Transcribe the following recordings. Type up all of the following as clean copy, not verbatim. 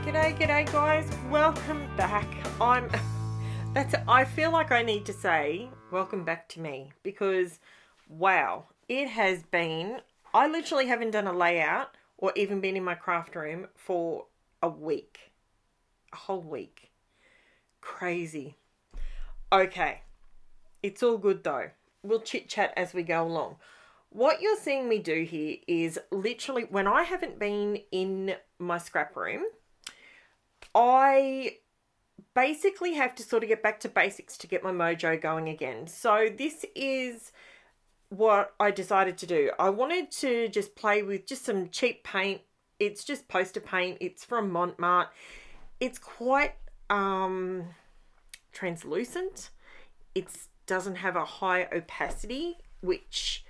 G'day guys, welcome back. I feel like I need to say welcome back to me because wow, it has been, I literally haven't done a layout or even been in my craft room for a week. A whole week. Crazy. Okay, it's all good though. We'll chit chat as we go along. What you're seeing me do here is literally when I haven't been in my scrap room, I basically have to sort of get back to basics to get my mojo going again. So this is what I decided to do. I wanted to just play with just some cheap paint. It's just poster paint. It's from MARTE. It's quite translucent. It doesn't have a high opacity, which,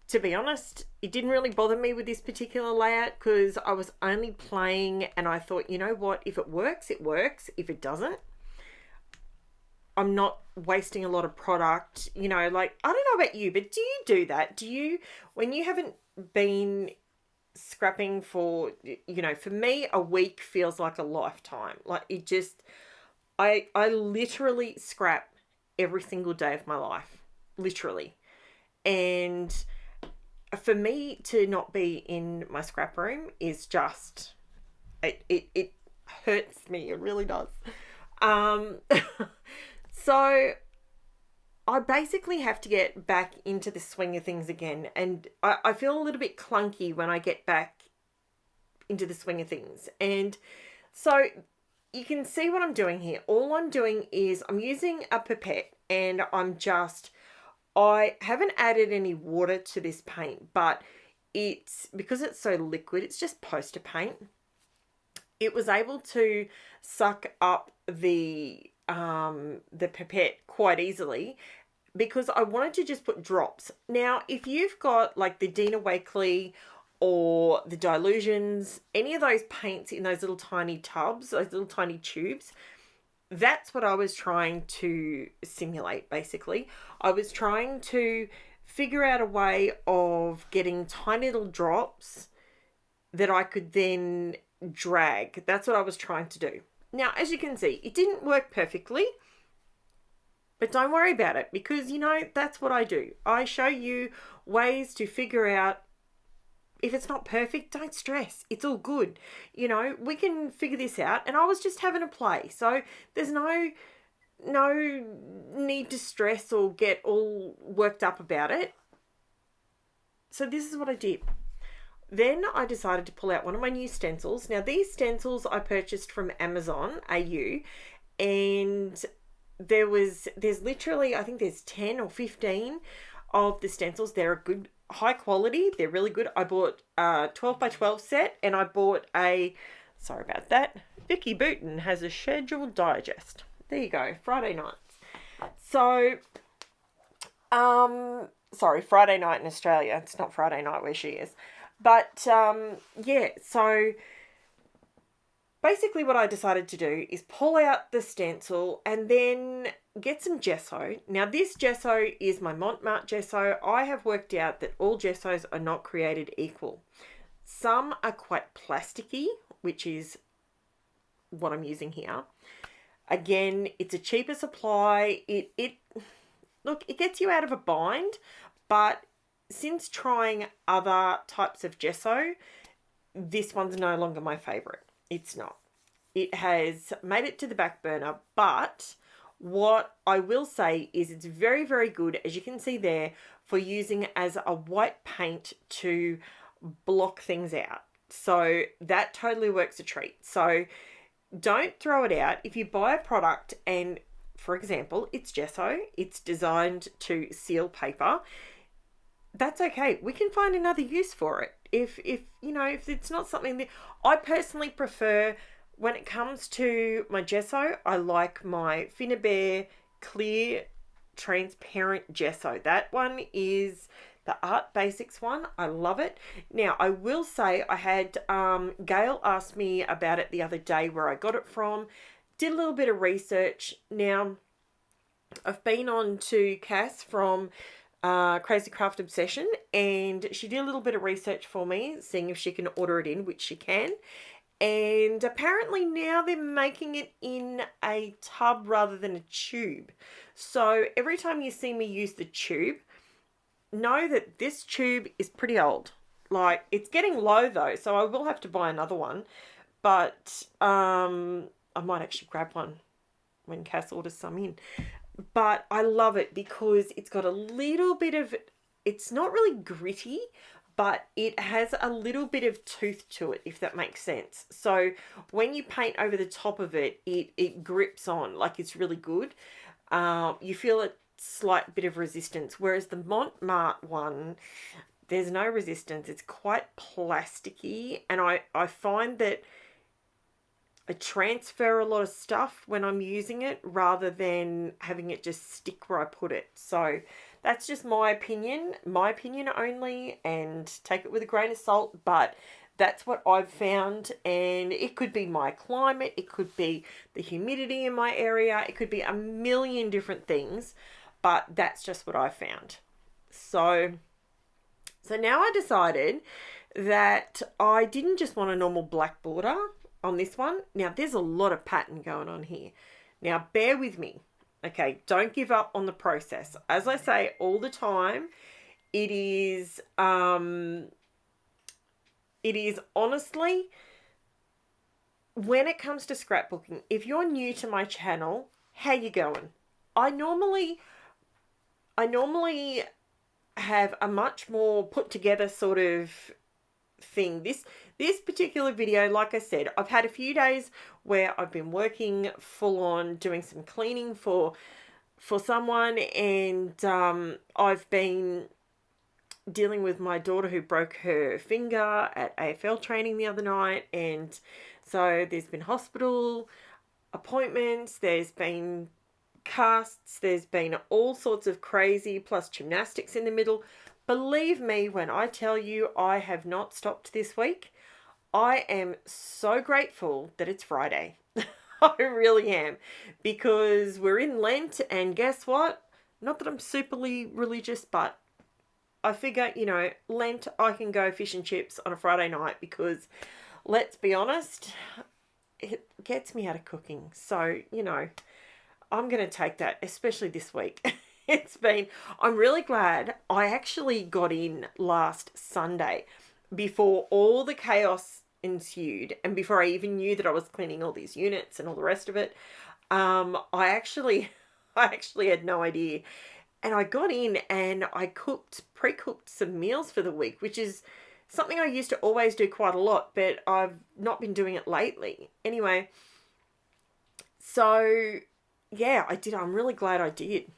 to be honest, it didn't really bother me with this particular layout because I was only playing and I thought, you know what, if it works, it works. If it doesn't, I'm not wasting a lot of product. You know, like, I don't know about you, but do you do that? Do you, when you haven't been scrapping for, you know, for me, a week feels like a lifetime. Like, it just, I literally scrap every single day of my life. Literally. And for me to not be in my scrap room is just, it hurts me. It really does. So I basically have to get back into the swing of things again. And I feel a little bit clunky when I get back into the swing of things. And so you can see what I'm doing here. All I'm doing is I'm using a pipette and I haven't added any water to this paint, but because it's so liquid, it's just poster paint. It was able to suck up the pipette quite easily because I wanted to just put drops. Now, if you've got like the Dina Wakley or the Dilutions, any of those paints in those little tiny tubs, those little tiny tubes, that's what I was trying to simulate, basically. I was trying to figure out a way of getting tiny little drops that I could then drag. That's what I was trying to do. Now, as you can see, it didn't work perfectly, but don't worry about it because, you know, that's what I do. I show you ways to figure out. If it's not perfect, don't stress. It's all good. You know, we can figure this out. And I was just having a play. So there's no need to stress or get all worked up about it. So this is what I did. Then I decided to pull out one of my new stencils. Now these stencils I purchased from Amazon AU, and there's literally, I think there's 10 or 15 of the stencils. They're a good high quality. They're really good. I bought a 12 by 12 set and I bought sorry about that. Vicky Booton has a scheduled digest. There you go. Friday nights. So, sorry, Friday night in Australia. It's not Friday night where she is. But, yeah, so basically what I decided to do is pull out the stencil and then get some gesso. Now this gesso is my MARTE gesso. I have worked out that all gessos are not created equal. Some are quite plasticky, which is what I'm using here. Again, it's a cheaper supply. Look, it gets you out of a bind, but since trying other types of gesso, this one's no longer my favorite. It's not. It has made it to the back burner, but what I will say is it's very, very good, as you can see there, for using as a white paint to block things out. So that totally works a treat. So don't throw it out. If you buy a product and, for example, it's gesso, it's designed to seal paper, that's okay. We can find another use for it. If you know, if it's not something that I personally prefer, when it comes to my gesso, I like my Finnabair clear transparent gesso. That one is the Art Basics one. I love it. Now, I will say I had Gail asked me about it the other day where I got it from. Did a little bit of research. Now, I've been on to Cass from Crazy Craft Obsession, and she did a little bit of research for me, seeing if she can order it in, which she can. And apparently now they're making it in a tub rather than a tube. So every time you see me use the tube, know that this tube is pretty old. Like, it's getting low though, so I will have to buy another one. But I might actually grab one when Cass orders some in. But I love it because it's got a little bit of, it's not really gritty, but it has a little bit of tooth to it, if that makes sense. So when you paint over the top of it, it grips on, like it's really good. You feel a slight bit of resistance, whereas the MARTE one, there's no resistance. It's quite plasticky, and I find that I transfer a lot of stuff when I'm using it rather than having it just stick where I put it. So that's just my opinion only, and take it with a grain of salt, but that's what I've found. And it could be my climate, it could be the humidity in my area, it could be a million different things, but that's just what I found. So now I decided that I didn't just want a normal black border on this one. Now, there's a lot of pattern going on here. Now, bear with me. Okay, don't give up on the process. As I say all the time, it is honestly, when it comes to scrapbooking, if you're new to my channel, how you going? I normally have a much more put together sort of thing. This particular video, like I said, I've had a few days where I've been working full on doing some cleaning for someone, and I've been dealing with my daughter who broke her finger at AFL training the other night, and so there's been hospital appointments, there's been casts, there's been all sorts of crazy, plus gymnastics in the middle. Believe me when I tell you, I have not stopped this week. I am so grateful that it's Friday. I really am, because we're in Lent, and guess what? Not that I'm superly religious, but I figure, you know, Lent, I can go fish and chips on a Friday night, because let's be honest, it gets me out of cooking. So, you know, I'm going to take that, especially this week. I'm really glad I actually got in last Sunday before all the chaos ensued, and before I even knew that I was cleaning all these units and all the rest of it. I actually had no idea. And I got in and I pre-cooked some meals for the week, which is something I used to always do quite a lot, but I've not been doing it lately. Anyway, so yeah, I did. I'm really glad I did.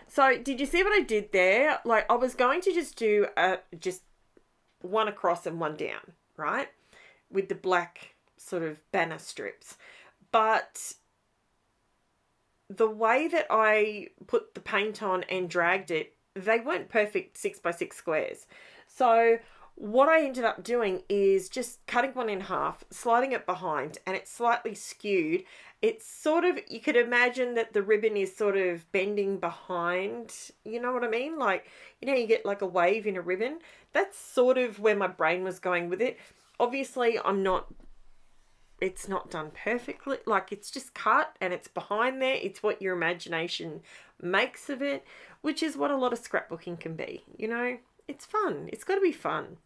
So did you see what I did there? Like, I was going to just do just one across and one down, right? With the black sort of banner strips. But the way that I put the paint on and dragged it, they weren't perfect 6x6 squares. So what I ended up doing is just cutting one in half, sliding it behind, and it's slightly skewed. It's sort of, you could imagine that the ribbon is sort of bending behind, you know what I mean? Like, you know, you get like a wave in a ribbon. That's sort of where my brain was going with it. Obviously, it's not done perfectly. Like, it's just cut and it's behind there. It's what your imagination makes of it, which is what a lot of scrapbooking can be, you know? It's fun. It's got to be fun.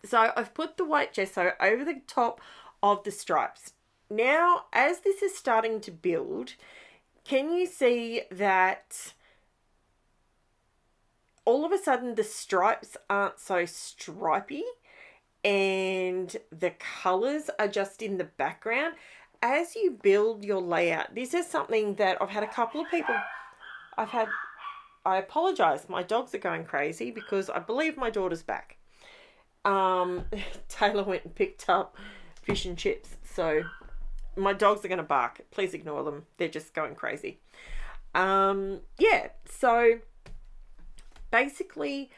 So I've put the white gesso over the top of the stripes. Now, as this is starting to build, can you see that all of a sudden the stripes aren't so stripy and the colors are just in the background? As you build your layout, this is something that I've had a couple of people, I apologize, my dogs are going crazy because I believe my daughter's back. Taylor went and picked up fish and chips, so my dogs are going to bark. Please ignore them. They're just going crazy. Yeah, so basically,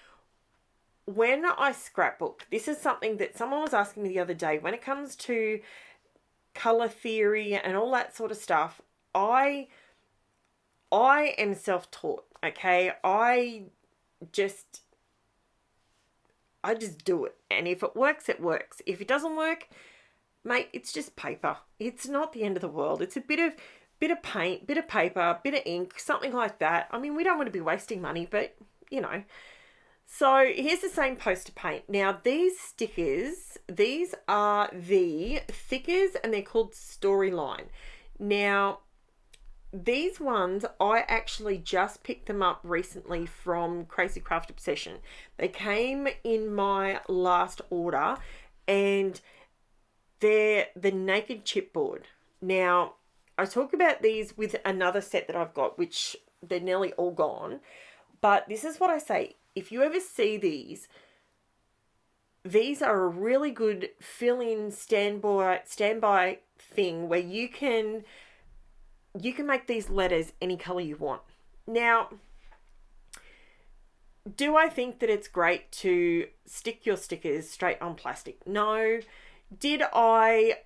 when I scrapbook, this is something that someone was asking me the other day. When it comes to color theory and all that sort of stuff, I am self-taught, okay? I just do it. And if it works, it works. If it doesn't work, mate, it's just paper. It's not the end of the world. It's a bit of paint, bit of paper, bit of ink, something like that. I mean, we don't want to be wasting money, but you know. So here's the same poster paint. Now these stickers, these are the thickers and they're called Storyline. Now these ones, I actually just picked them up recently from Crazy Craft Obsession. They came in my last order and they're the naked chipboard. Now, I talk about these with another set that I've got, which they're nearly all gone. But this is what I say. If you ever see these are a really good fill-in standby thing where you can make these letters any color you want. Now, do I think that it's great to stick your stickers straight on plastic? No. Did I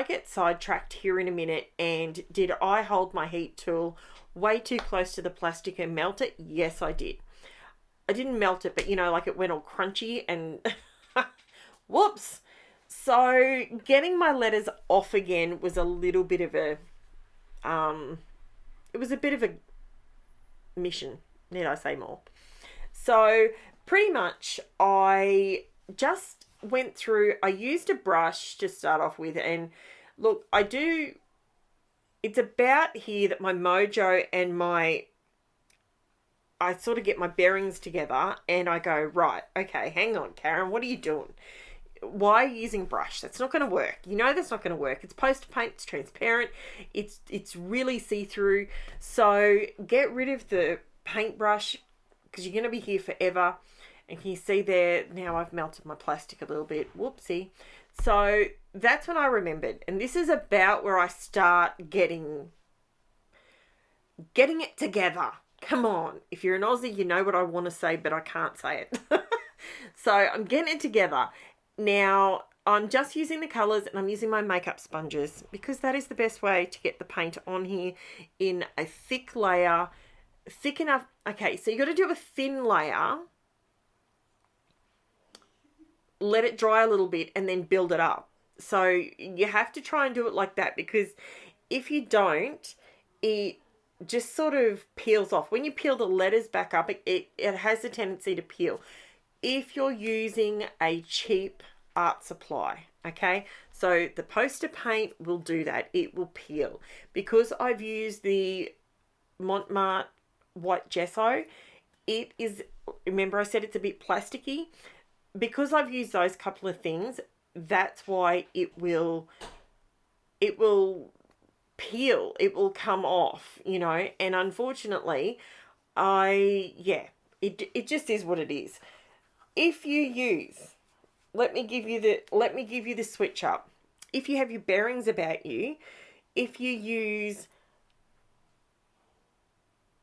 get sidetracked here in a minute, and did I hold my heat tool way too close to the plastic and melt it? Yes, I did. I didn't melt it, but you know, like it went all crunchy and whoops. So getting my letters off again was a little bit of a it was a bit of a mission, need I say more. So pretty much I just went through, I used a brush to start off with, and look, it's about here that my mojo and I sort of get my bearings together and I go, right, okay, hang on, Karen, what are you doing? Why are you using brush? That's not going to work. You know that's not going to work. It's poster paint, it's transparent, it's really see-through. So get rid of the paintbrush because you're going to be here forever. And can you see there, now I've melted my plastic a little bit. Whoopsie. So that's when I remembered. And this is about where I start getting it together. Come on. If you're an Aussie, you know what I want to say, but I can't say it. So I'm getting it together. Now, I'm just using the colours and I'm using my makeup sponges because that is the best way to get the paint on here in a thick layer. Thick enough. Okay, so you got to do a thin layer. Let it dry a little bit and then build it up. So you have to try and do it like that because if you don't, it just sort of peels off. When you peel the letters back up, it has a tendency to peel. If you're using a cheap art supply, okay? So the poster paint will do that. It will peel. Because I've used the MARTE white gesso, it is, remember I said it's a bit plasticky? Because I've used those couple of things, that's why it will peel. It will come off, you know. And unfortunately, it just is what it is. If you use, let me give you the switch up. If you have your bearings about you, if you use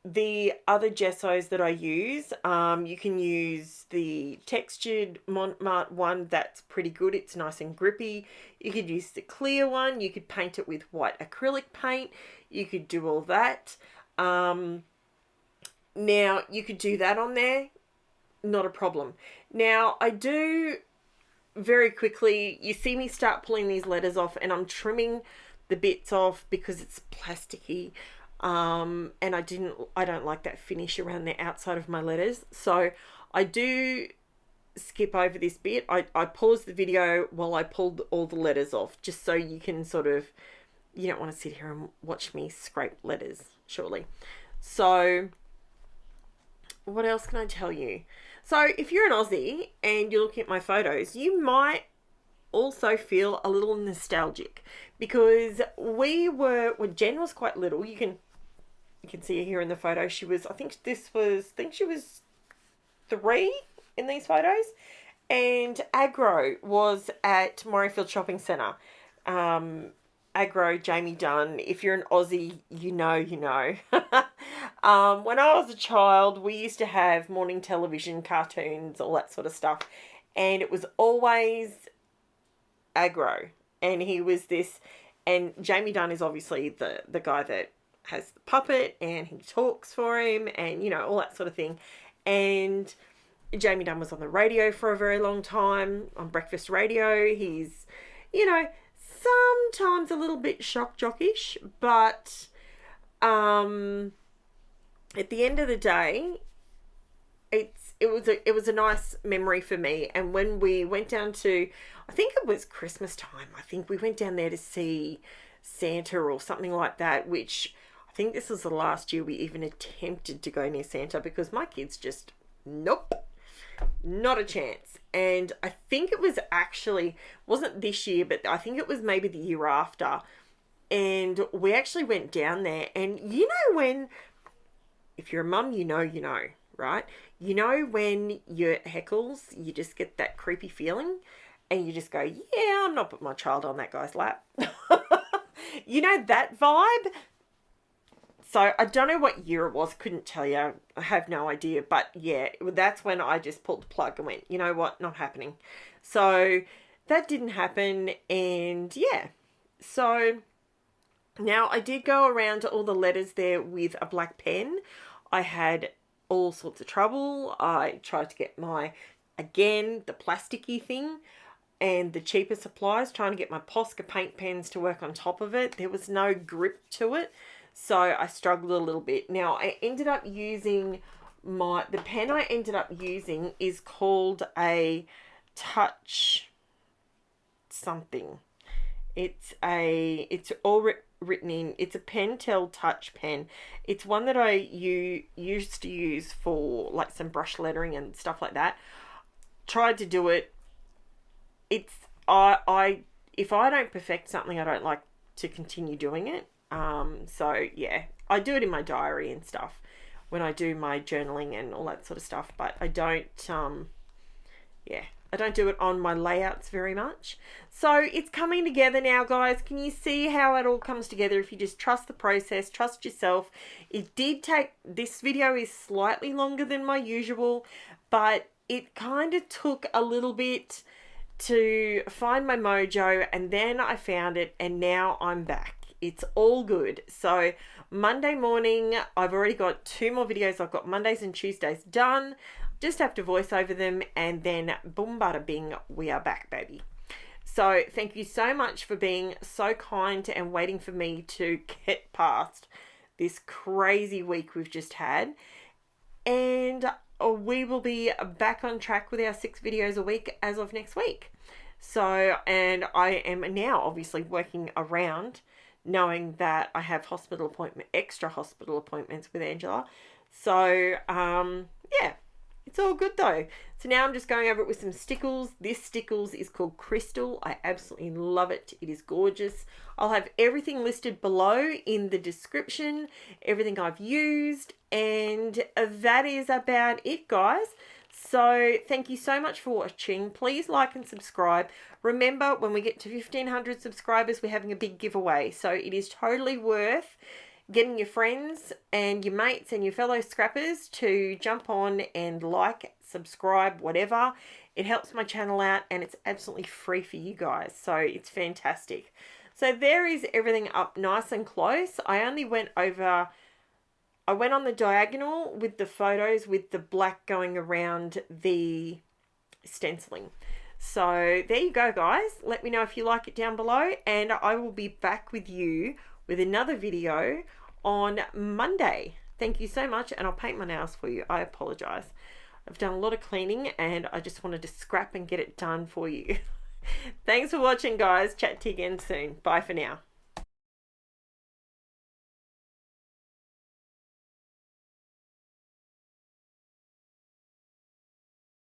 the other gessos that I use, you can use the textured MARTE one. That's pretty good. It's nice and grippy. You could use the clear one. You could paint it with white acrylic paint. You could do all that. Now, you could do that on there. Not a problem. Now, I do very quickly, you see me start pulling these letters off and I'm trimming the bits off because it's plasticky. And I don't like that finish around the outside of my letters. So I do skip over this bit. I paused the video while I pulled all the letters off, just so you can sort of, you don't want to sit here and watch me scrape letters, surely. So what else can I tell you? So if you're an Aussie and you're looking at my photos, you might also feel a little nostalgic because when Jen was quite little, you can see her here in the photo. She was, I think she was 3 in these photos. And AQUA was at Morayfield Shopping Centre. AQUA, Jamie Dunn. If you're an Aussie, you know. When I was a child, we used to have morning television, cartoons, all that sort of stuff. And it was always AQUA. And he was this, and Jamie Dunn is obviously the guy that has the puppet and he talks for him and, you know, all that sort of thing. And Jamie Dunn was on the radio for a very long time, on breakfast radio. He's you know, sometimes a little bit shock jockish, but at the end of the day, it was a nice memory for me. And when we went down to, I think it was Christmas time, I think we went down there to see Santa or something like that, which I think this was the last year we even attempted to go near Santa, because my kids just, nope, not a chance. And I think it was actually, wasn't this year, but I think it was maybe the year after. And we actually went down there, and you know when, if you're a mum, you know, right? You know when you're at Heckles, you just get that creepy feeling and you just go, yeah, I'm not putting my child on that guy's lap. You know, that vibe? So I don't know what year it was, couldn't tell you. I have no idea. But yeah, that's when I just pulled the plug and went, you know what, not happening. So that didn't happen. And yeah, so now I did go around to all the letters there with a black pen. I had all sorts of trouble. I tried to get again, the plasticky thing and the cheaper supplies, trying to get my Posca paint pens to work on top of it. There was no grip to it, so I struggled a little bit. Now, I ended up using the pen I ended up using is called a Touch something. It's all written in. It's a Pentel Touch pen. It's one that I used to use for like some brush lettering and stuff like that. Tried to do it. It's if I don't perfect something, I don't like to continue doing it. So yeah, I do it in my diary and stuff when I do my journaling and all that sort of stuff, but I don't I don't do it on my layouts very much. So it's coming together now, guys. Can you see how it all comes together if you just trust the process, trust yourself? It did take, this video is slightly longer than my usual, but it kind of took a little bit to find my mojo, and then I found it, and now I'm back. It's all good. So Monday morning, I've already got 2 more videos. I've got Mondays and Tuesdays done. Just have to voice over them, and then boom, bada bing, we are back, baby. So thank you so much for being so kind and waiting for me to get past this crazy week we've just had. And we will be back on track with our 6 videos a week as of next week. So, and I am now obviously working around knowing that I have extra hospital appointments with Angela. So, yeah. It's all good though. So now I'm just going over it with some stickles. This stickles is called Crystal. I absolutely love it. It is gorgeous. I'll have everything listed below in the description, everything I've used, and that is about it, guys. So thank you so much for watching. Please like and subscribe. Remember, when we get to 1,500 subscribers, we're having a big giveaway. So it is totally worth getting your friends and your mates and your fellow scrappers to jump on and like, subscribe, whatever. It helps my channel out, and it's absolutely free for you guys. So it's fantastic. So there is everything up nice and close. I went on the diagonal with the photos with the black going around the stenciling. So there you go, guys. Let me know if you like it down below, and I will be back with you with another video on Monday. Thank you so much, and I'll paint my nails for you. I apologize. I've done a lot of cleaning, and I just wanted to scrap and get it done for you. Thanks for watching, guys. Chat to you again soon. Bye for now.